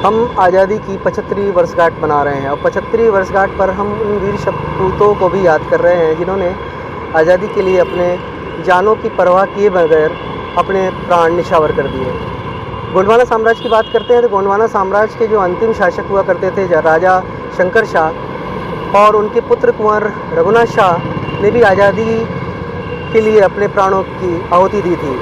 हम आज़ादी की 75वीं वर्षगांठ मना रहे हैं और 75वीं वर्षगांठ पर हम उन वीर सपूतों को भी याद कर रहे हैं जिन्होंने आज़ादी के लिए अपने जानों की परवाह किए बगैर अपने प्राण निछावर कर दिए। गोंडवाना साम्राज्य की बात करते हैं तो गोंडवाना साम्राज्य के जो अंतिम शासक हुआ करते थे राजा शंकर शाह और उनके पुत्र कुंवर रघुनाथ शाह ने भी आज़ादी के लिए अपने प्राणों की आहुति दी थी।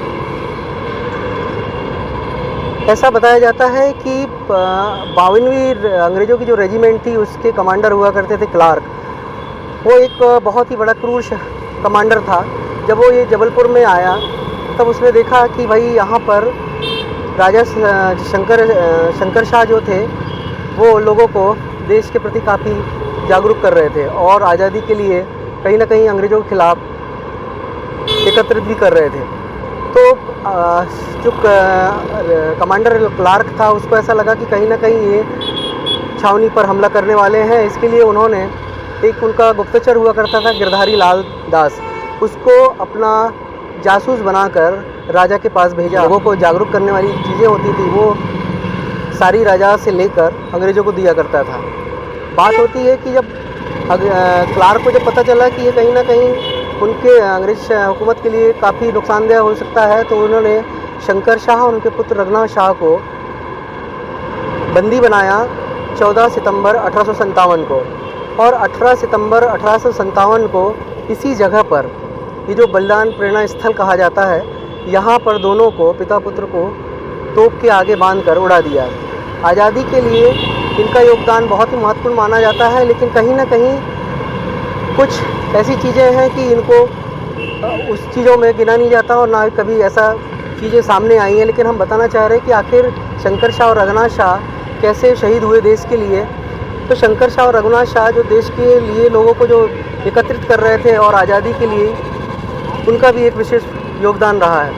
ऐसा बताया जाता है कि 52वीं अंग्रेज़ों की जो रेजिमेंट थी उसके कमांडर हुआ करते थे क्लार्क। वो एक बहुत ही बड़ा क्रूर कमांडर था। जब वो ये जबलपुर में आया तब उसने देखा कि भाई यहाँ पर राजा शंकर शाह जो थे वो लोगों को देश के प्रति काफ़ी जागरूक कर रहे थे और आज़ादी के लिए कहीं ना कहीं अंग्रेज़ों के खिलाफ एकत्रित भी कर रहे थे। तो जो कमांडर क्लार्क था उसको ऐसा लगा कि कहीं ना कहीं ये छावनी पर हमला करने वाले हैं। इसके लिए उन्होंने एक उनका गुप्तचर हुआ करता था गिरधारी लाल दास, उसको अपना जासूस बनाकर राजा के पास भेजा। लोगों को जागरूक करने वाली चीज़ें होती थी वो सारी राजा से लेकर अंग्रेज़ों को दिया करता था। बात होती है कि जब क्लार्क को जब पता चला कि ये कहीं ना कहीं उनके अंग्रेज हुकूमत के लिए काफ़ी नुकसानदेह हो सकता है तो उन्होंने शंकर शाह और उनके पुत्र रघुनाथ शाह को बंदी बनाया 14 सितंबर 1857 को। और 18 सितंबर 1857 को इसी जगह पर ये जो बलिदान प्रेरणा स्थल कहा जाता है, यहाँ पर दोनों को पिता पुत्र को तोप के आगे बांधकर उड़ा दिया। आज़ादी के लिए इनका योगदान बहुत ही महत्वपूर्ण माना जाता है, लेकिन कहीं ना कहीं कुछ ऐसी चीज़ें हैं कि इनको उस चीज़ों में गिना नहीं जाता और ना कभी ऐसा चीज़ें सामने आई हैं। लेकिन हम बताना चाह रहे हैं कि आखिर शंकर शाह और रघुनाथ शाह कैसे शहीद हुए देश के लिए। तो शंकर शाह और रघुनाथ शाह जो देश के लिए लोगों को जो एकत्रित कर रहे थे और आज़ादी के लिए उनका भी एक विशेष योगदान रहा है।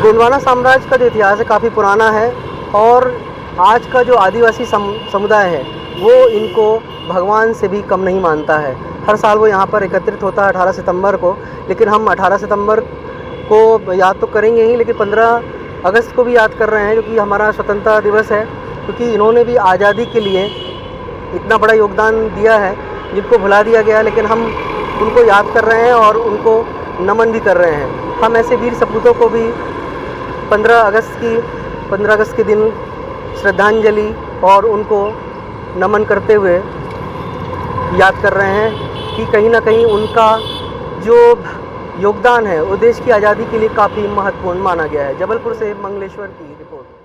गोंडवाना साम्राज्य का जो इतिहास है काफ़ी पुराना है और आज का जो आदिवासी समुदाय है वो इनको भगवान से भी कम नहीं मानता है। हर साल वो यहाँ पर एकत्रित होता है 18 सितंबर को, लेकिन हम 18 सितंबर को याद तो करेंगे ही, लेकिन 15 अगस्त को भी याद कर रहे हैं जो कि हमारा स्वतंत्रता दिवस है, क्योंकि इन्होंने भी आज़ादी के लिए इतना बड़ा योगदान दिया है जिनको भुला दिया गया, लेकिन हम उनको याद कर रहे हैं और उनको नमन भी कर रहे हैं। हम ऐसे वीर सपूतों को भी 15 अगस्त के दिन श्रद्धांजलि और उनको नमन करते हुए याद कर रहे हैं कि कहीं ना कहीं उनका जो योगदान है वो देश की आज़ादी के लिए काफ़ी महत्वपूर्ण माना गया है। जबलपुर से मंगलेश्वर की रिपोर्ट।